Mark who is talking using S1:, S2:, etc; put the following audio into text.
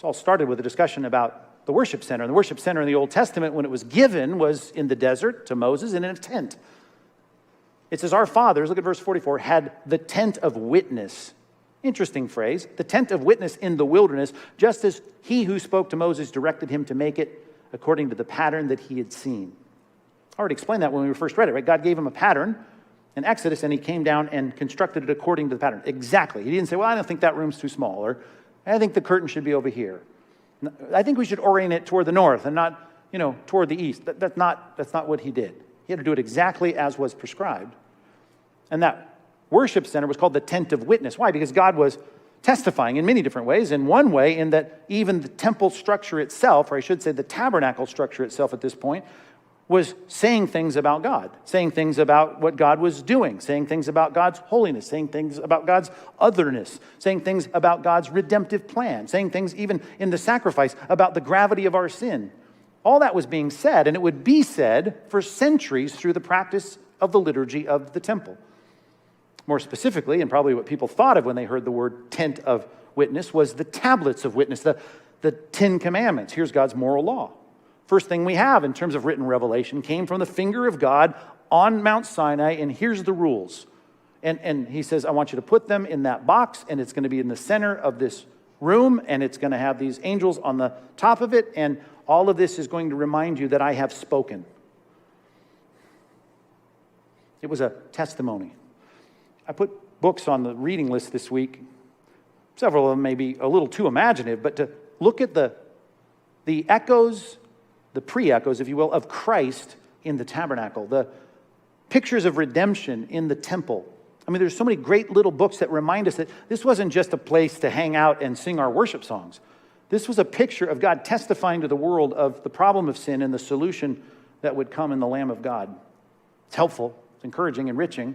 S1: all started with a discussion about the worship center. And the worship center in the Old Testament, when it was given, was in the desert to Moses and in a tent. It says, our fathers, look at verse 44, had the tent of witness. Interesting phrase. The tent of witness in the wilderness, just as he who spoke to Moses directed him to make it according to the pattern that he had seen. I already explained that when we first read it, right? God gave him a pattern in Exodus, and he came down and constructed it according to the pattern. Exactly. He didn't say, well, I don't think that room's too small, or I think the curtain should be over here. I think we should orient it toward the north and not, toward the east. That's not what he did. He had to do it exactly as was prescribed. And that worship center was called the tent of witness. Why? Because God was testifying in many different ways. In one way, in that even the temple structure itself, or I should say the tabernacle structure itself at this point, was saying things about God, saying things about what God was doing, saying things about God's holiness, saying things about God's otherness, saying things about God's redemptive plan, saying things even in the sacrifice about the gravity of our sin. All that was being said, and it would be said for centuries through the practice of the liturgy of the temple. More specifically, and probably what people thought of when they heard the word tent of witness, was the tablets of witness, the 10 Commandments. Here's God's moral law. First thing we have in terms of written revelation came from the finger of God on Mount Sinai, and here's the rules. And he says, I want you to put them in that box, and it's going to be in the center of this room, and it's going to have these angels on the top of it, and all of this is going to remind you that I have spoken. It was a testimony. I put books on the reading list this week. Several of them may be a little too imaginative, but to look at the echoes, the pre-echoes, if you will, of Christ in the tabernacle, the pictures of redemption in the temple. I mean, there's so many great little books that remind us that this wasn't just a place to hang out and sing our worship songs. This was a picture of God testifying to the world of the problem of sin and the solution that would come in the Lamb of God. It's helpful, it's encouraging, enriching.